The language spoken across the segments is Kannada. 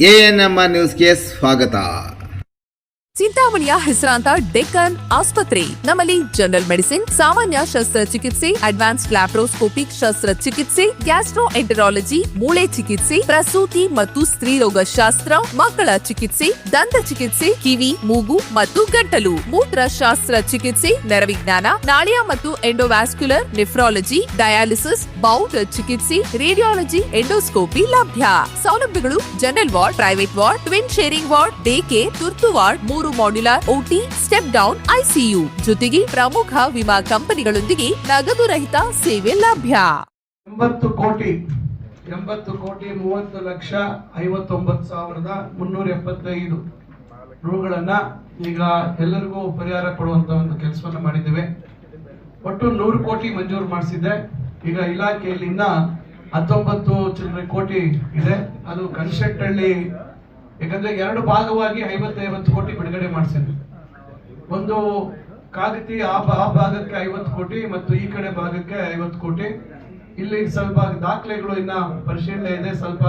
ANMR ನ್ಯೂಸ್ಗೆ ಸ್ವಾಗತ. ಚಿಂತಾಮಣಿಯ ಹೆಸರಾಂತ ಡೆಕ್ಕನ್ ಆಸ್ಪತ್ರೆ. ನಮ್ಮಲ್ಲಿ ಜನರಲ್ ಮೆಡಿಸಿನ್, ಸಾಮಾನ್ಯ ಶಸ್ತ್ರಚಿಕಿತ್ಸೆ, ಅಡ್ವಾನ್ಸ್ ಲ್ಯಾಪ್ರೋಸ್ಕೋಪಿಕ್ ಶಸ್ತ್ರಚಿಕಿತ್ಸೆ, ಗ್ಯಾಸ್ಟ್ರೋಎಂಟರಾಲಜಿ, ಮೂಳೆ ಚಿಕಿತ್ಸೆ, ಪ್ರಸೂತಿ ಮತ್ತು ಸ್ತ್ರೀರೋಗ ಶಾಸ್ತ್ರ, ಮಕ್ಕಳ ಚಿಕಿತ್ಸೆ, ದಂತ ಚಿಕಿತ್ಸೆ, ಕಿವಿ, ಮೂಗು ಮತ್ತು ಗಂಟಲು, ಮೂತ್ರಶಾಸ್ತ್ರ ಚಿಕಿತ್ಸೆ, ನರವಿಜ್ಞಾನ, ನಾಳಿಯ ಮತ್ತು ಎಂಡೋವ್ಯಾಸ್ಕ್ಯುಲರ್, ನೆಫ್ರಾಲಜಿ, ಡಯಾಲಿಸಿಸ್, ಬೌಲ್ ಚಿಕಿತ್ಸೆ, ರೇಡಿಯಾಲಜಿ, ಎಂಡೋಸ್ಕೋಪಿ ಲಭ್ಯ. ಸೌಲಭ್ಯಗಳು: general ward, private ward, twin sharing ward, day care, ತುರ್ತು ward, 3 modular OT, step down ICU, ಜೊತೆಗೆ ಪ್ರಮುಖ ವಿಮಾ ಕಂಪನಿಗಳೊಂದಿಗೆ ನಗದು ರಹಿತ ಸೇವೆ ಲಭ್ಯ. 80 ಕೋಟಿ 30,59,375 ರೂಗಳನ್ನ ಈಗ ಎಲ್ಲರಿಗೂ ಪರಿಹಾರ ಕೊಡುವಂತ ಒಂದು ಕೆಲಸವನ್ನ ಮಾಡಿದ್ದೇವೆ. ಒಟ್ಟು 100 ಕೋಟಿ ಮಂಜೂರು ಮಾಡಿಸಿದೆ. ಈಗ ಇಲಾಖೆಯಲ್ಲಿ 19 ಚಿಲ್ಲರೆ ಕೋಟಿ ಇದೆ. ಅದು ಕನ್ಸೆಂಟಲ್ಲಿ ಯಾಕಂದ್ರೆ 2 ಭಾಗವಾಗಿ 50 ಕೋಟಿ ಬಿಡುಗಡೆ ಮಾಡಿಸಿದ್ವಿ. ಒಂದು ಕಾಗತಿ ಆ ಭಾಗಕ್ಕೆ 50 ಕೋಟಿ ಮತ್ತು ಈ ಕಡೆ ಭಾಗಕ್ಕೆ 50 ಕೋಟಿ. ಇಲ್ಲಿ ಸ್ವಲ್ಪ ದಾಖಲೆಗಳು ಇನ್ನ ಪರಿಶೀಲನೆ ಇದೆ. ಸ್ವಲ್ಪ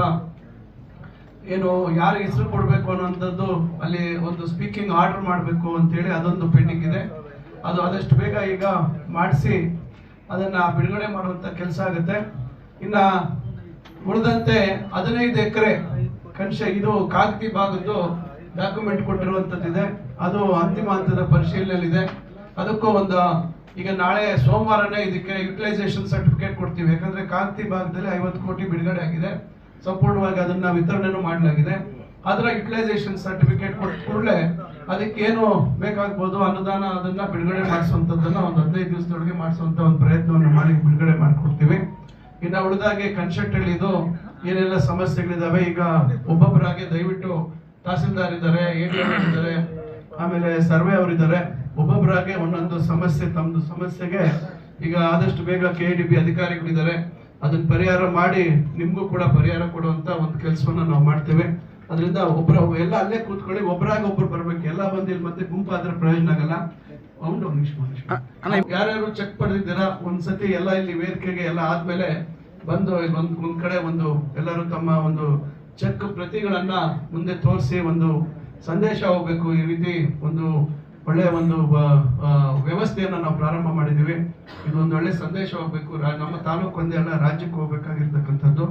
ಏನು ಯಾರು ಹೆಸರು ಕೊಡ್ಬೇಕು ಅನ್ನೋಂಥದ್ದು ಅಲ್ಲಿ ಒಂದು ಸ್ಪೀಕಿಂಗ್ ಆರ್ಡರ್ ಮಾಡಬೇಕು ಅಂತೇಳಿ ಅದೊಂದು ಪೆಂಡಿಂಗ್ ಇದೆ. ಅದು ಆದಷ್ಟು ಬೇಗ ಈಗ ಮಾಡಿಸಿ ಅದನ್ನ ಬಿಡುಗಡೆ ಮಾಡುವಂತ ಕೆಲಸ ಆಗುತ್ತೆ. ಇನ್ನ ಉಳಿದಂತೆ 15 ಎಕರೆ ಇದು ಕಾಗತಿ ಭಾಗದ್ದು ಡಾಕ್ಯುಮೆಂಟ್ ಕೊಟ್ಟಿರುವಂತದ್ದಿದೆ. ಅದು ಅಂತಿಮ ಹಂತದ ಪರಿಶೀಲನೆಯಲ್ಲಿದೆ. ಅದಕ್ಕೂ ಈಗ ನಾಳೆ ಸೋಮವಾರನೇ ಇದಕ್ಕೆ ಯುಟಿಲೈಸೇಷನ್ ಸರ್ಟಿಫಿಕೇಟ್ ಕೊಡ್ತೀವಿ. ಯಾಕಂದ್ರೆ ಕಾಗತಿ ಭಾಗದಲ್ಲಿ 50 ಕೋಟಿ ಬಿಡುಗಡೆ ಆಗಿದೆ. ಸಂಪೂರ್ಣವಾಗಿ ಅದನ್ನ ವಿತರಣೆನೂ ಮಾಡಲಾಗಿದೆ. ಅದರ ಯುಟಿಲೈಸೇಷನ್ ಸರ್ಟಿಫಿಕೇಟ್ ಕೊಟ್ಟ ಕೂಡಲೇ ಅದಕ್ಕೆ ಏನು ಬೇಕಾಗ್ಬೋದು ಅನುದಾನ ಅದನ್ನ ಬಿಡುಗಡೆ ಮಾಡಿಸುವಂತದ್ದನ್ನ ಒಂದು 15 ದಿವಸದೊಳಗೆ ಮಾಡಿಸುವಂತ ಒಂದು ಪ್ರಯತ್ನವನ್ನು ಮಾಡಿ ಬಿಡುಗಡೆ ಮಾಡಿಕೊಡ್ತೀವಿ. ಇನ್ನ ಉಳಿದಾಗೆ ಕನ್ಸೆಂಟಲ್ಲಿ ಇದು ಏನೆಲ್ಲ ಸಮಸ್ಯೆಗಳಿದಾವೆ, ಈಗ ಒಬ್ಬೊಬ್ಬರಾಗೆ ದಯವಿಟ್ಟು ತಹಸೀಲ್ದಾರ್ ಇದ್ದಾರೆ, ADM ಇದ್ದಾರೆ, ಆಮೇಲೆ ಸರ್ವೆ ಅವರಿದ್ದಾರೆ. ಒಬ್ಬೊಬ್ಬರಾಗೆ ಒಂದೊಂದು ಸಮಸ್ಯೆ, ತಮ್ಮದು ಸಮಸ್ಯೆಗೆ ಈಗ ಆದಷ್ಟು ಬೇಗ KDB ಅಧಿಕಾರಿಗಳಿದ್ದಾರೆ. ಅದನ್ನ ಪರಿಹಾರ ಮಾಡಿ ನಿಮ್ಗೂ ಕೂಡ ಪರಿಹಾರ ಕೊಡುವಂತ ಒಂದು ಕೆಲಸವನ್ನ ನಾವು ಮಾಡ್ತೇವೆ. ಅದರಿಂದ ಎಲ್ಲ ಅಲ್ಲೇ ಕೂತ್ಕೊಳ್ಳಿ, ಒಬ್ಬರಾಗ ಒಬ್ರು ಬರ್ಬೇಕು. ಎಲ್ಲ ಬಂದು ಇಲ್ಲಿ ಮತ್ತೆ ಗುಂಪಾದ್ರೆ ಪ್ರಯೋಜನ ಆಗಲ್ಲ. ಯಾರ್ಯಾರು ಚೆಕ್ ಪಡೆದಿದ್ದೀರಾ ಒಂದ್ಸತಿ ಎಲ್ಲ ಇಲ್ಲಿ ವೇದಿಕೆಗೆ ಎಲ್ಲ ಆದ್ಮೇಲೆ ಬಂದು ಒಂದ್ ಕಡೆ ಎಲ್ಲರೂ ತಮ್ಮ ಒಂದು ಚೆಕ್ ಪ್ರತಿಗಳನ್ನ ಮುಂದೆ ತೋರಿಸಿ ಒಂದು ಸಂದೇಶ ಹೋಗ್ಬೇಕು. ಈ ರೀತಿ ಒಂದು ಒಳ್ಳೆ ಒಂದು ವ್ಯವಸ್ಥೆಯನ್ನ ನಾವು ಪ್ರಾರಂಭ ಮಾಡಿದೀವಿ. ಇದು ಒಂದು ಒಳ್ಳೆ ಸಂದೇಶ ಹೋಗ್ಬೇಕು. ನಮ್ಮ ತಾಲೂಕು ಒಂದೇ ಅಲ್ಲ, ರಾಜ್ಯಕ್ಕೆ ಹೋಗ್ಬೇಕಾಗಿರ್ತಕ್ಕಂಥದ್ದು.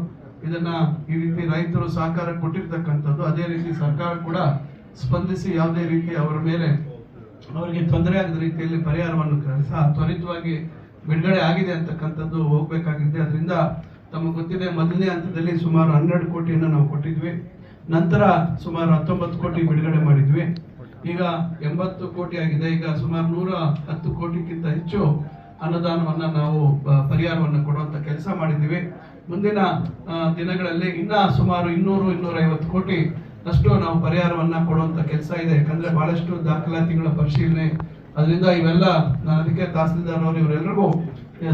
ಇದನ್ನ ಈ ರೀತಿ ರೈತರು ಸಹಕಾರ ಕೊಟ್ಟಿರ್ತಕ್ಕಂಥದ್ದು. ಅದೇ ರೀತಿ ಸರ್ಕಾರ ಕೂಡ ಸ್ಪಂದಿಸಿ ಯಾವುದೇ ರೀತಿ ಅವರ ಮೇಲೆ ಅವರಿಗೆ ತೊಂದರೆ ಆಗದ ರೀತಿಯಲ್ಲಿ ಪರಿಹಾರವನ್ನು ಸಹ ತ್ವರಿತವಾಗಿ ಬಿಡುಗಡೆ ಆಗಿದೆ ಅಂತಕ್ಕಂಥದ್ದು ಹೋಗ್ಬೇಕಾಗಿದೆ. ಅದರಿಂದ ತಮಗೆ ಗೊತ್ತಿದೆ, ಮೊದಲನೇ ಹಂತದಲ್ಲಿ ಸುಮಾರು 12 ಕೋಟಿಯನ್ನು ನಾವು ಕೊಟ್ಟಿದ್ವಿ. ನಂತರ ಸುಮಾರು 19 ಕೋಟಿ ಬಿಡುಗಡೆ ಮಾಡಿದ್ವಿ. ಈಗ 80 ಕೋಟಿ ಆಗಿದೆ. ಈಗ ಸುಮಾರು 110 ಕೋಟಿಗಿಂತ ಹೆಚ್ಚು ಅನುದಾನವನ್ನ ನಾವು ಪರಿಹಾರವನ್ನು ಕೊಡುವಂತ ಕೆಲಸ ಮಾಡಿದ್ವಿ. ಮುಂದಿನ ದಿನಗಳಲ್ಲಿ ಇನ್ನ ಸುಮಾರು 200-250 ಕೋಟಿ ಅಷ್ಟು ನಾವು ಪರಿಹಾರವನ್ನ ಕೊಡುವಂತ ಕೆಲಸ ಇದೆ. ಯಾಕಂದ್ರೆ ಬಹಳಷ್ಟು ದಾಖಲಾತಿಗಳ ಪರಿಶೀಲನೆ, ಅದರಿಂದ ಇವೆಲ್ಲ ನಾನು ಅದಕ್ಕೆ ತಹಸೀಲ್ದಾರ್ ಅವರು ಇವರೆಲ್ಲರಿಗೂ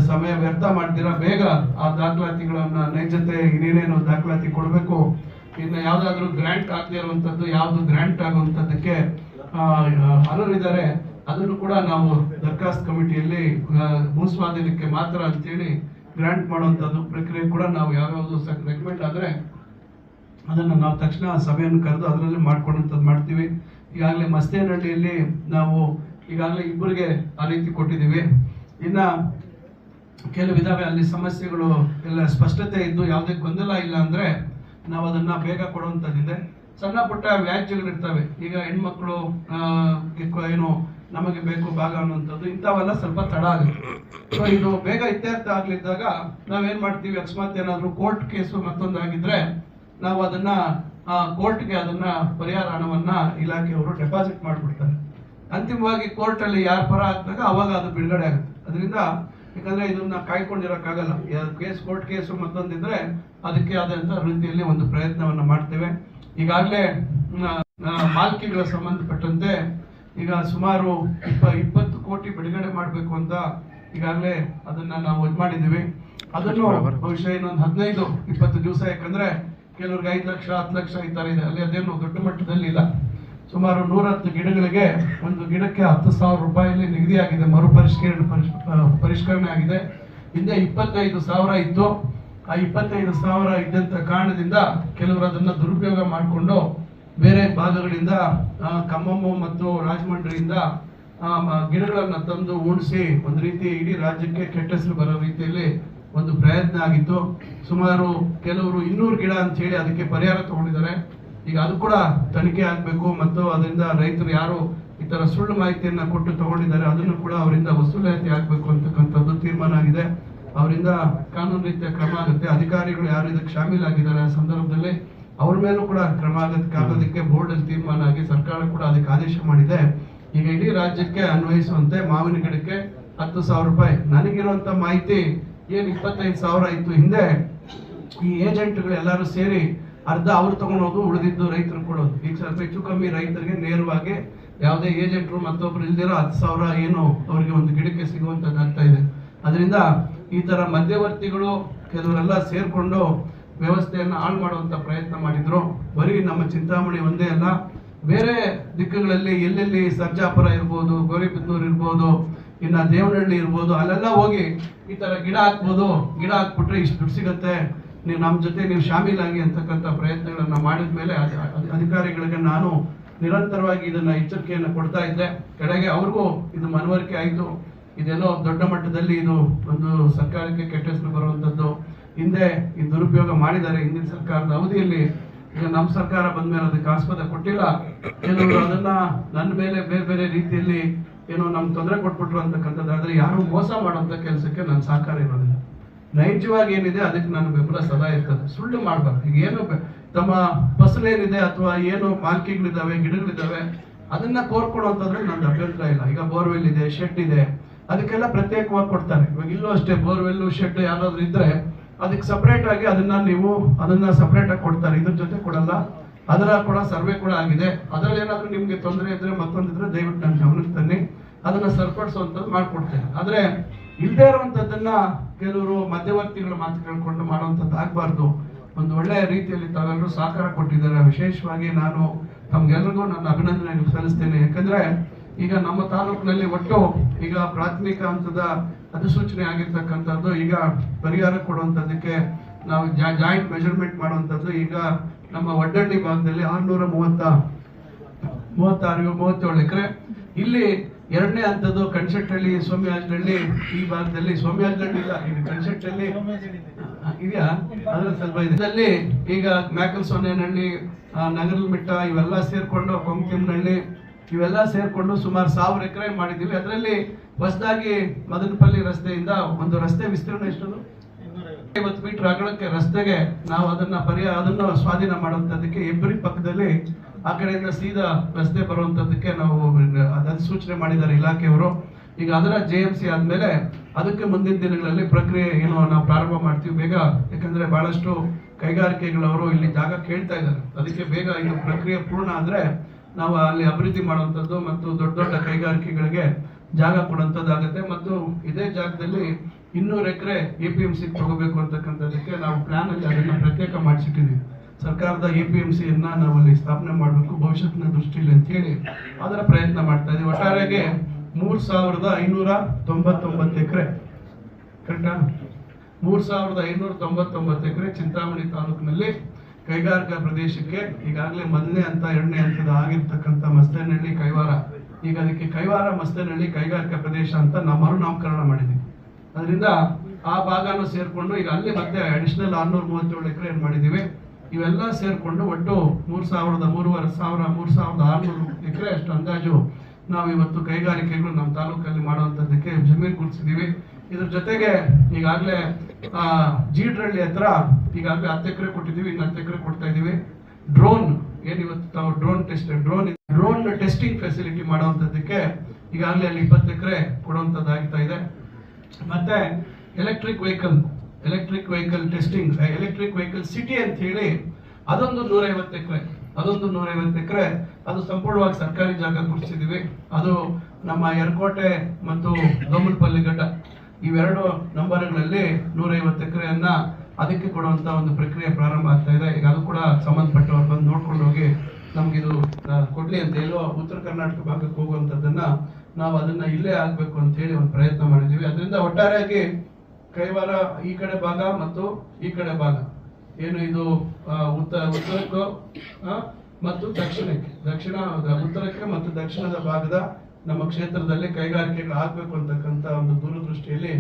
ಸಮಯ ವ್ಯರ್ಥ ಮಾಡ್ತೀರಾ, ಬೇಗ ಆ ದಾಖಲಾತಿಗಳನ್ನ ನೈಜತೆ ಇನ್ನೇನೇನು ದಾಖಲಾತಿ ಕೊಡಬೇಕು. ಇನ್ನು ಯಾವ್ದಾದ್ರು ಗ್ರಾಂಟ್ ಆಗದೆ ಇರುವಂತದ್ದು, ಯಾವ್ದು ಗ್ರಾಂಟ್ ಆಗುವಂತದ್ದಕ್ಕೆ ಅರ್ಹರಿದ್ದಾರೆ ಅದನ್ನು ಕೂಡ ನಾವು ದರ್ಖಾಸ್ತ್ ಕಮಿಟಿಯಲ್ಲಿ ಭೂಸ್ವಾಧೀನಕ್ಕೆ ಮಾತ್ರ ಅಂತೇಳಿ ಗ್ರಾಂಟ್ ಮಾಡುವಂತದ್ದು ಪ್ರಕ್ರಿಯೆ ಕೂಡ ನಾವು ಯಾವ್ಯಾವ್ದು ರೆಕಮೆಂಡ್ ಆದ್ರೆ ಅದನ್ನು ನಾವು ತಕ್ಷಣ ಸಭೆಯನ್ನು ಕರೆದು ಅದರಲ್ಲಿ ಮಾಡ್ಕೊಂಡಂಥದ್ದು ಮಾಡ್ತೀವಿ. ಈಗಾಗಲೇ ಮಸ್ತೇನಹಳ್ಳಿಯಲ್ಲಿ ನಾವು ಈಗಾಗಲೇ 2 ಆ ರೀತಿ ಕೊಟ್ಟಿದ್ದೀವಿ. ಇನ್ನ ಕೆಲವು ಇದಾವೆ ಅಲ್ಲಿ ಸಮಸ್ಯೆಗಳು ಎಲ್ಲ ಸ್ಪಷ್ಟತೆ ಇದ್ದು ಯಾವುದೇ ಗೊಂದಲ ಇಲ್ಲ ಅಂದ್ರೆ ನಾವು ಅದನ್ನ ಬೇಗ ಕೊಡುವಂಥದ್ದಿದೆ. ಸಣ್ಣ ಪುಟ್ಟ ವ್ಯಾಜ್ಯಗಳಿರ್ತವೆ. ಈಗ ಹೆಣ್ಮಕ್ಳು ಏನು ನಮಗೆ ಬೇಕು ಭಾಗ ಅನ್ನುವಂಥದ್ದು, ಇಂಥವೆಲ್ಲ ಸ್ವಲ್ಪ ತಡ ಆಗುತ್ತೆ. ಸೊ ಇದು ಬೇಗ ಇತ್ಯರ್ಥ ಆಗ್ಲಿದ್ದಾಗ ನಾವೇನ್ ಮಾಡ್ತೀವಿ, ಅಕಸ್ಮಾತ್ ಏನಾದ್ರು ಕೋರ್ಟ್ ಕೇಸು ಮತ್ತೊಂದಾಗಿದ್ರೆ ನಾವು ಅದನ್ನ ಕೋರ್ಟ್ಗೆ ಅದನ್ನ ಪರಿಹಾರ ಹಣವನ್ನ ಇಲಾಖೆಯವರು ಡೆಪಾಸಿಟ್ ಮಾಡಿಬಿಡ್ತಾರೆ. ಅಂತಿಮವಾಗಿ ಕೋರ್ಟ್ ಅಲ್ಲಿ ಯಾರ ಪರ ಆಗ್ದಾಗ ಅವಾಗ ಅದು ಬಿಡುಗಡೆ ಆಗುತ್ತೆ. ಅದರಿಂದ ಯಾಕಂದ್ರೆ ಇದನ್ನ ಕಾಯ್ಕೊಂಡಿರಕ್ಕಾಗಲ್ಲ. ಕೋರ್ಟ್ ಕೇಸು ಮತ್ತೊಂದಿದ್ರೆ ಅದಕ್ಕೆ ಆದಂತ ರೀತಿಯಲ್ಲಿ ಒಂದು ಪ್ರಯತ್ನವನ್ನ ಮಾಡ್ತೇವೆ. ಈಗಾಗಲೇ ಮಾಲ್ಕಿಗಳ ಸಂಬಂಧಪಟ್ಟಂತೆ ಈಗ ಸುಮಾರು 20 ಕೋಟಿ ಬಿಡುಗಡೆ ಮಾಡಬೇಕು ಅಂತ ಈಗಾಗಲೇ ಅದನ್ನ ನಾವು ಇದು ಮಾಡಿದ್ದೀವಿ. ಅದನ್ನು ಬಹುಶಃ ಇನ್ನೊಂದು 15-20 ದಿವಸ, ಯಾಕಂದ್ರೆ ಕೆಲವ್ರಿಗೆ 5 ಲಕ್ಷ 10 ಲಕ್ಷ ಈ ತರ ಇದೆ. ಅಲ್ಲಿ ಅದೇನು ದೊಡ್ಡ ಮಟ್ಟದಲ್ಲಿ ಇಲ್ಲ. ಸುಮಾರು 110 ಗಿಡಗಳಿಗೆ ಒಂದು ಗಿಡಕ್ಕೆ 10,000 ರೂಪಾಯಿಯಲ್ಲಿ ನಿಗದಿಯಾಗಿದೆ. ಪರಿಷ್ಕರಣೆ ಆಗಿದೆ. ಹಿಂದೆ 25,000 ಇತ್ತು. ಆ 25,000 ಇದ್ದಂಥ ಕಾರಣದಿಂದ ಕೆಲವರು ಅದನ್ನ ದುರುಪಯೋಗ ಮಾಡಿಕೊಂಡು ಬೇರೆ ಭಾಗಗಳಿಂದ ಖಮ್ಮಮ್ಮ ಮತ್ತು ರಾಜಮಂಡ್ರಿಯಿಂದ ಗಿಡಗಳನ್ನ ತಂದು ಉಣಿಸಿ ಒಂದು ರೀತಿ ಇಡೀ ರಾಜ್ಯಕ್ಕೆ ಕೆಟ್ಟ ಹೆಸರು ಬರೋ ರೀತಿಯಲ್ಲಿ ಒಂದು ಪ್ರಯತ್ನ ಆಗಿತ್ತು. ಸುಮಾರು ಕೆಲವರು 200 ಗಿಡ ಅಂತ ಹೇಳಿ ಅದಕ್ಕೆ ಪರಿಹಾರ ತಗೊಂಡಿದ್ದಾರೆ. ಈಗ ಅದು ಕೂಡ ತನಿಖೆ ಆಗಬೇಕು ಮತ್ತು ಅದರಿಂದ ರೈತರು ಯಾರು ಈ ತರ ಸುಳ್ಳು ಮಾಹಿತಿಯನ್ನ ಕೊಟ್ಟು ತಗೊಂಡಿದ್ದಾರೆ ಅದನ್ನು ಕೂಡ ಅವರಿಂದ ವಸೂಲಾತಿ ಆಗಬೇಕು ಅಂತಕ್ಕಂಥದ್ದು ತೀರ್ಮಾನ ಆಗಿದೆ. ಅವರಿಂದ ಕಾನೂನು ರೀತಿಯ ಕ್ರಮ ಆಗುತ್ತೆ. ಅಧಿಕಾರಿಗಳು ಯಾರು ಇದಕ್ಕೆ ಶಾಮೀಲಾಗಿದ್ದಾರೆ ಆ ಸಂದರ್ಭದಲ್ಲಿ ಅವ್ರ ಮೇಲೂ ಕೂಡ ಕ್ರಮ ಆಗೋದಕ್ಕೆ ಬೋರ್ಡ್ ಅಲ್ಲಿ ತೀರ್ಮಾನ ಆಗಿ ಸರ್ಕಾರ ಕೂಡ ಅದಕ್ಕೆ ಆದೇಶ ಮಾಡಿದೆ. ಈಗ ಇಡೀ ರಾಜ್ಯಕ್ಕೆ ಅನ್ವಯಿಸುವಂತೆ ಮಾವಿನ ಗಿಡಕ್ಕೆ 10,000 ರೂಪಾಯಿ. ನನಗಿರುವಂತ ಮಾಹಿತಿ ಏನ್ 25,000 ಇತ್ತು ಹಿಂದೆ, ಈ ಏಜೆಂಟ್ಗಳು ಎಲ್ಲರೂ ಸೇರಿ ಅರ್ಧ ಅವ್ರು ತಗೊಂಡೋದು, ಉಳಿದಿದ್ದು ರೈತರು ಕೊಡೋದು. ಈಗ ಸ್ವಲ್ಪ ಹೆಚ್ಚು ಕಮ್ಮಿ ರೈತರಿಗೆ ನೇರವಾಗಿ ಯಾವುದೇ ಏಜೆಂಟ್ರು ಮತ್ತೊಬ್ರು ಇಲ್ದಿರೋ 10,000 ಏನು ಅವರಿಗೆ ಒಂದು ಗಿಡಕ್ಕೆ ಸಿಗುವಂತದ್ದಾಗ್ತಾ ಇದೆ. ಅದರಿಂದ ಈ ತರ ಮಧ್ಯವರ್ತಿಗಳು ಕೆಲವರೆಲ್ಲ ಸೇರ್ಕೊಂಡು ವ್ಯವಸ್ಥೆಯನ್ನು ಹಾಳು ಮಾಡುವಂತ ಪ್ರಯತ್ನ ಮಾಡಿದ್ರು. ಬರೀ ನಮ್ಮ ಚಿಂತಾಮಣಿ ಒಂದೇ ಅಲ್ಲ, ಬೇರೆ ದಿಕ್ಕುಗಳಲ್ಲಿ ಎಲ್ಲೆಲ್ಲಿ ಸರ್ಜಾಪುರ ಇರ್ಬೋದು, ಗೌರಿಬಿದನೂರು ಇರ್ಬೋದು, ಇನ್ನ ದೇವನಹಳ್ಳಿ ಇರ್ಬೋದು, ಅಲ್ಲೆಲ್ಲ ಹೋಗಿ ಈ ತರ ಗಿಡ ಹಾಕ್ಬೋದು, ಗಿಡ ಹಾಕ್ಬಿಟ್ರೆ ಇಷ್ಟು ದುಡ್ಡು ಸಿಗತ್ತೆ, ನೀವು ನಮ್ಮ ಜೊತೆ ನೀವು ಶಾಮೀಲಾಗಿ ಅಂತಕ್ಕಂಥ ಪ್ರಯತ್ನಗಳನ್ನ ಮಾಡಿದ ಮೇಲೆ ಅಧಿಕಾರಿಗಳಿಗೆ ನಾನು ನಿರಂತರವಾಗಿ ಇದನ್ನ ಎಚ್ಚರಿಕೆಯನ್ನು ಕೊಡ್ತಾ ಇದ್ದೆ. ಕಡೆಗೆ ಅವ್ರಿಗೂ ಇದು ಮನವರಿಕೆ ಆಯಿತು. ಇದೆಲ್ಲೋ ದೊಡ್ಡ ಮಟ್ಟದಲ್ಲಿ ಇದು ಒಂದು ಸರ್ಕಾರಕ್ಕೆ ಕೆಟ್ಟ ಹೆಸರು ಬರುವಂತದ್ದು. ಹಿಂದೆ ಈ ದುರುಪಯೋಗ ಮಾಡಿದ್ದಾರೆ ಹಿಂದಿನ ಸರ್ಕಾರದ ಅವಧಿಯಲ್ಲಿ. ಈಗ ನಮ್ಮ ಸರ್ಕಾರ ಬಂದ ಮೇಲೆ ಅದಕ್ಕೆ ಆಸ್ಪದ ಕೊಟ್ಟಿಲ್ಲ. ಕೆಲವರು ಅದನ್ನ ನನ್ನ ಮೇಲೆ ಬೇರೆ ಬೇರೆ ರೀತಿಯಲ್ಲಿ ಏನೋ ನಮ್ಗೆ ತೊಂದರೆ ಕೊಟ್ಬಿಟ್ರು ಅಂತಕ್ಕಂಥದ್ದಾದ್ರೆ ಯಾರು ಮೋಸ ಮಾಡುವಂತ ಕೆಲಸಕ್ಕೆ ನನ್ನ ಸಹಕಾರ ಇರೋದಿಲ್ಲ. ನೈಜವಾಗಿ ಏನಿದೆ ಅದಕ್ಕೆ ನನ್ನ ಬೆಂಬಲ ಸದಾ ಇರ್ತದೆ. ಸುಳ್ಳು ಮಾಡಬಾರ್ದು. ಈಗ ಏನು ತಮ್ಮ ಫಸಲೇನಿದೆ ಅಥವಾ ಏನು ಮಾಲ್ಕಿಗಳಿದ್ದಾವೆ, ಗಿಡಗಳಿದ್ದಾವೆ, ಅದನ್ನ ಕೋರ್ಕೊಡುವಂತಂದ್ರೆ ನಂದು ಅಭ್ಯಂತರ ಇಲ್ಲ. ಈಗ ಬೋರ್ವೆಲ್ ಇದೆ, ಶೆಡ್ ಇದೆ, ಅದಕ್ಕೆಲ್ಲ ಪ್ರತ್ಯೇಕವಾಗಿ ಕೊಡ್ತಾರೆ. ಇವಾಗ ಇಲ್ಲೂ ಅಷ್ಟೇ ಬೋರ್ವೆಲ್ ಶೆಡ್ ಯಾರಾದ್ರೂ ಇದ್ರೆ ಅದಕ್ಕೆ ಸಪರೇಟ್ ಆಗಿ ಅದನ್ನ ಸಪರೇಟ್ ಆಗಿ ಕೊಡ್ತಾರೆ, ಇದ್ರ ಜೊತೆ ಕೊಡಲ್ಲ. ಅದರ ಕೂಡ ಸರ್ವೆ ಕೂಡ ಆಗಿದೆ. ಅದರಲ್ಲಿ ಏನಾದ್ರೂ ನಿಮ್ಗೆ ತೊಂದರೆ ಇದ್ರೆ ಮತ್ತೊಂದಿದ್ರೆ ದಯವಿಟ್ಟು ನನ್ನ ಗಮನಕ್ಕೆ ತನ್ನಿ, ಅದನ್ನ ಸರಿಪಡಿಸುವಂಥದ್ದು ಮಾಡ್ಕೊಡ್ತೇನೆ. ಆದ್ರೆ ಇಲ್ಲದೆ ಇರುವಂತದ್ದನ್ನ ಕೆಲವರು ಮಧ್ಯವರ್ತಿಗಳ ಮಾತು ಕೇಳ್ಕೊಂಡು ಮಾಡುವಂಥದ್ದು ಆಗ್ಬಾರ್ದು. ಒಂದು ಒಳ್ಳೆಯ ರೀತಿಯಲ್ಲಿ ತಾವೆಲ್ಲರೂ ಸಹಕಾರ ಕೊಟ್ಟಿದ್ದಾರೆ. ವಿಶೇಷವಾಗಿ ನಾನು ತಮ್ಗೆಲ್ರಿಗೂ ನನ್ನ ಅಭಿನಂದನೆ ಸಲ್ಲಿಸ್ತೇನೆ. ಯಾಕಂದ್ರೆ ಈಗ ನಮ್ಮ ತಾಲೂಕಿನಲ್ಲಿ ಒಟ್ಟು ಈಗ ಪ್ರಾಥಮಿಕ ಹಂತದ ಅಧಿಸೂಚನೆ ಆಗಿರ್ತಕ್ಕಂಥದ್ದು ಈಗ ಪರಿಹಾರ ಕೊಡುವಂಥದ್ದಕ್ಕೆ ನಾವು ಜಾಯಿಂಟ್ ಮೆಜರ್ಮೆಂಟ್ ಮಾಡುವಂಥದ್ದು ಈಗ ನಮ್ಮ ಒಡ್ಡಳ್ಳಿ ಭಾಗದಲ್ಲಿ 637 ಎಕರೆ. ಇಲ್ಲಿ ಎರಡನೇ ಹಂತದ್ದು ಕಣ್ಸೆಟ್ಟಹಳ್ಳಿ, ಸೋಮ್ಯಾಜನಹಳ್ಳಿ, ಈ ಭಾಗದಲ್ಲಿ ಸೋಮ್ಯಾಜನಹಳ್ಳಿ ಇಲ್ಲ, ಈಗ ಕಣ್ಸೆಟ್ಟಹಳ್ಳಿ ಇದೆಯಾ, ಅದ್ರ ಸ್ವಲ್ಪ ಇದರಲ್ಲಿ ಈಗ ಮ್ಯಾಕಲ್ ಸೋನೇನಹಳ್ಳಿ, ನಗರಮಿಟ್ಟ ಇವೆಲ್ಲ ಸೇರ್ಕೊಂಡು ಕೊಂಕಿನಹಳ್ಳಿ ಇವೆಲ್ಲ ಸೇರ್ಕೊಂಡು ಸುಮಾರು 1000 ಎಕರೆ ಮಾಡಿದ್ದೀವಿ. ಅದರಲ್ಲಿ ಹೊಸದಾಗಿ ಮದನಪಲ್ಲಿ ರಸ್ತೆಯಿಂದ ಒಂದು ರಸ್ತೆ ವಿಸ್ತೀರ್ಣ ಎಷ್ಟು 50 ಮೀಟರ್ ಅಗಲಕ್ಕೆ ರಸ್ತೆಗೆ ನಾವು ಅದನ್ನು ಸ್ವಾಧೀನ ಮಾಡುವಂತದ್ದಕ್ಕೆ ಹೆಬ್ರಿ ಪಕ್ಕದಲ್ಲಿ ಆ ಕಡೆಯಿಂದ ಸೀದಾ ರಸ್ತೆ ಬರುವಂತದ್ದಕ್ಕೆ ನಾವು ಸೂಚನೆ ಮಾಡಿದ್ದಾರೆ ಇಲಾಖೆಯವರು. ಈಗ ಅದರ JMC ಆದ್ಮೇಲೆ ಅದಕ್ಕೆ ಮುಂದಿನ ದಿನಗಳಲ್ಲಿ ಪ್ರಕ್ರಿಯೆ ಏನು ನಾವು ಪ್ರಾರಂಭ ಮಾಡ್ತೀವಿ ಬೇಗ. ಯಾಕಂದ್ರೆ ಬಹಳಷ್ಟು ಕೈಗಾರಿಕೆಗಳವರು ಇಲ್ಲಿ ಜಾಗ ಕೇಳ್ತಾ ಇದ್ದಾರೆ. ಅದಕ್ಕೆ ಬೇಗ ಇದು ಪ್ರಕ್ರಿಯೆ ಪೂರ್ಣ ಆದ್ರೆ ನಾವು ಅಲ್ಲಿ ಅಭಿವೃದ್ಧಿ ಮಾಡುವಂಥದ್ದು ಮತ್ತು ದೊಡ್ಡ ದೊಡ್ಡ ಕೈಗಾರಿಕೆಗಳಿಗೆ ಜಾಗ ಕೊಡುವಂಥದ್ದಾಗುತ್ತೆ. ಮತ್ತು ಇದೇ ಜಾಗದಲ್ಲಿ 200 ಎಕರೆ APMC ತಗೋಬೇಕು ಅಂತಕ್ಕಂಥದ್ದಕ್ಕೆ ನಾವು ಪ್ಲಾನ್ ಅಲ್ಲಿ ಅದನ್ನ ಪ್ರತ್ಯೇಕ ಮಾಡಿಸಿಟ್ಟಿದ್ದೀವಿ. ಸರ್ಕಾರದ APMCಯನ್ನ ನಾವು ಅಲ್ಲಿ ಸ್ಥಾಪನೆ ಮಾಡಬೇಕು ಭವಿಷ್ಯತ್ತಿನ ದೃಷ್ಟಿಯಲ್ಲಿ ಅಂತ ಹೇಳಿ ಅದರ ಪ್ರಯತ್ನ ಮಾಡ್ತಾ ಇದ್ದೀವಿ. ಒಟ್ಟಾರೆಗೆ 3,599 ಎಕರೆ, ಕರೆಕ್ಟಾ? 3,599 ಎಕರೆ ಚಿಂತಾಮಣಿ ತಾಲೂಕಿನಲ್ಲಿ ಕೈಗಾರಿಕಾ ಪ್ರದೇಶಕ್ಕೆ ಈಗಾಗಲೇ ಮೊದಲನೇ ಹಂತ, ಎರಡನೇ ಹಂತದ ಆಗಿರ್ತಕ್ಕಂಥ ಮಸ್ತೇನಹಳ್ಳಿ, ಕೈವಾರ, ಈಗ ಅದಕ್ಕೆ ಕೈವಾರ ಮಸ್ತೇನಹಳ್ಳಿ ಕೈಗಾರಿಕಾ ಪ್ರದೇಶ ಅಂತ ನಾವು ಮರುನಾಮಕರಣ ಮಾಡಿದ್ದೀವಿ. ಅದರಿಂದ ಆ ಭಾಗನೂ ಸೇರ್ಕೊಂಡು ಈಗ ಅಲ್ಲಿ ಮತ್ತೆ ಅಡಿಷನಲ್ 637 ಎಕರೆ ಏನ್ ಮಾಡಿದ್ದೀವಿ. ಇವೆಲ್ಲ ಸೇರ್ಕೊಂಡು ಒಟ್ಟು 3,600 ಎಕರೆ ಅಷ್ಟು ಅಂದಾಜು ನಾವು ಇವತ್ತು ಕೈಗಾರಿಕೆಗಳು ನಮ್ಮ ತಾಲೂಕಲ್ಲಿ ಮಾಡುವಂತದ್ದಕ್ಕೆ ಜಮೀನು ಗುರುತಿಸಿದೀವಿ. ಇದ್ರ ಜೊತೆಗೆ ಈಗಾಗಲೇ ಜೀಡ್ರಳ್ಳಿ ಹತ್ರ ಈಗಾಗಲೇ 10 ಎಕರೆ ಕೊಟ್ಟಿದ್ದೀವಿ, ಇನ್ನು 10 ಎಕರೆ ಕೊಡ್ತಾ ಇದೀವಿ. ಡ್ರೋನ್ ಏನಿವತ್ತು ತಾವು ಡ್ರೋನ್ ಟೆಸ್ಟಿಂಗ್ ಫೆಸಿಲಿಟಿ ಮಾಡುವಂತದ್ದಕ್ಕೆ ಈಗಾಗಲೇ ಅಲ್ಲಿ 20 ಎಕರೆ ಕೊಡುವಂತದ್ದಾಗ್ತಾ ಇದೆ. ಮತ್ತೆ electric vehicle testing, electric vehicle city ಅಂತ ಹೇಳಿ ಅದೊಂದು 150 ಎಕರೆ ಅದು ಸಂಪೂರ್ಣವಾಗಿ ಸರ್ಕಾರಿ ಜಾಗ ಗುರುತಿಸಿದೀವಿ. ಅದು ನಮ್ಮ ಯರಕೋಟೆ ಮತ್ತು ದೋಮಲ್ಪಲ್ಲಿ ಘಟ್ಟ ಇವೆರಡು ನಂಬರ್ಗಳಲ್ಲಿ 150 ಎಕರೆಯನ್ನ ಅದಕ್ಕೆ ಕೊಡುವಂತ ಒಂದು ಪ್ರಕ್ರಿಯೆ ಪ್ರಾರಂಭ ಆಗ್ತಾ ಇದೆ. ಈಗ ಅದು ಕೂಡ ಸಂಬಂಧಪಟ್ಟವ್ರು ಬಂದು ನೋಡ್ಕೊಂಡು ಹೋಗಿ ನಮ್ಗಿದು ಕೊಡ್ಲಿ ಅಂತ ಹೇಳೋ ಉತ್ತರ ಕರ್ನಾಟಕ ಭಾಗಕ್ಕೆ ಹೋಗುವಂತದ್ದನ್ನ ನಾವು ಅದನ್ನ ಇಲ್ಲೇ ಆಗ್ಬೇಕು ಅಂತ ಹೇಳಿ ಒಂದು ಪ್ರಯತ್ನ ಮಾಡಿದೀವಿ. ಅದರಿಂದ ಒಟ್ಟಾರೆಯಾಗಿ ಕೈವಾರ ಈ ಕಡೆ ಭಾಗ ಮತ್ತು ಈ ಕಡೆ ಭಾಗ ಏನು ಇದು ಉತ್ತರಕ್ಕೂ ಮತ್ತು ಉತ್ತರಕ್ಕೆ ಮತ್ತು ದಕ್ಷಿಣದ ಭಾಗದ ನಮ್ಮ ಕ್ಷೇತ್ರದಲ್ಲಿ ಕೈಗಾರಿಕೆಗಳು ಆಗ್ಬೇಕು ಅಂತಕ್ಕಂಥ ಒಂದು ದೂರದೃಷ್ಟಿಯಲ್ಲಿ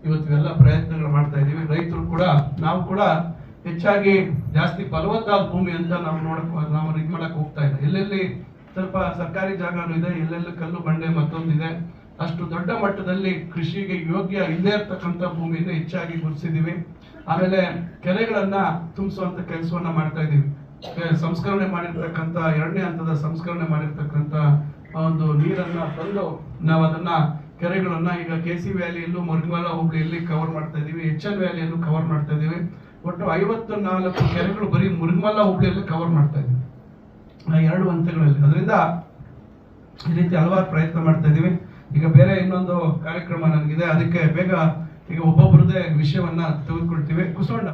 ಇವತ್ತು ಇವೆಲ್ಲ ಪ್ರಯತ್ನಗಳು ಮಾಡ್ತಾ ಇದೀವಿ. ರೈತರು ಕೂಡ ನಾವು ಕೂಡ ಹೆಚ್ಚಾಗಿ ಜಾಸ್ತಿ ಫಲವತ್ತಾದ ಭೂಮಿ ಅಂತ ನಾವು ಇದು ಮಾಡಕ್ ಹೋಗ್ತಾ ಇಲ್ಲ. ಎಲ್ಲೆಲ್ಲಿ ಸ್ವಲ್ಪ ಸರ್ಕಾರಿ ಜಾಗನೂ ಇದೆ, ಎಲ್ಲೆಲ್ಲಿ ಕಲ್ಲು ಬಂಡೆ ಮತ್ತೊಂದಿದೆ, ಅಷ್ಟು ದೊಡ್ಡ ಮಟ್ಟದಲ್ಲಿ ಕೃಷಿಗೆ ಯೋಗ್ಯ ಇಲ್ಲೇ ಇರ್ತಕ್ಕಂಥ ಭೂಮಿಯಿಂದ ಹೆಚ್ಚಾಗಿ ಗುರುತಿಸಿದೀವಿ. ಆಮೇಲೆ ಕೆರೆಗಳನ್ನ ತುಂಬಿಸುವಂತ ಕೆಲಸವನ್ನ ಮಾಡ್ತಾ ಇದೀವಿ. ಸಂಸ್ಕರಣೆ ಮಾಡಿರ್ತಕ್ಕಂಥ 2ನೇ ಹಂತದ ಸಂಸ್ಕರಣೆ ಮಾಡಿರ್ತಕ್ಕಂಥ ಒಂದು ನೀರನ್ನ ತಂದು ನಾವು ಅದನ್ನ ಕೆರೆಗಳನ್ನ ಈಗ KC ವ್ಯಾಲಿಯಲ್ಲೂ ಮುರುಗಮಲ ಹೋಬಳಿಯಲ್ಲಿ ಕವರ್ ಮಾಡ್ತಾ ಇದೀವಿ, HL ವ್ಯಾಲಿಯಲ್ಲೂ ಕವರ್ ಮಾಡ್ತಾ ಇದೀವಿ. ಒಟ್ಟು 54 ಕೆರೆಗಳು ಬರೀ ಮುರುಗಮಲ ಹೋಬಳಿಯಲ್ಲಿ ಕವರ್ ಮಾಡ್ತಾ ಇದೀವಿ 2 ಹಂತಗಳಲ್ಲಿ. ಅದರಿಂದ ಈ ರೀತಿ ಹಲವಾರು ಪ್ರಯತ್ನ ಮಾಡ್ತಾ ಇದೀವಿ. ಈಗ ಬೇರೆ ಇನ್ನೊಂದು ಕಾರ್ಯಕ್ರಮ ನನಗಿದೆ, ಅದಕ್ಕೆ ಬೇಗ ಈಗ ಒಬ್ಬೊಬ್ಬರದೇ ವಿಷಯವನ್ನ ತೆಗೆದುಕೊಳ್ತೀವಿ. ಕುಸೋಣ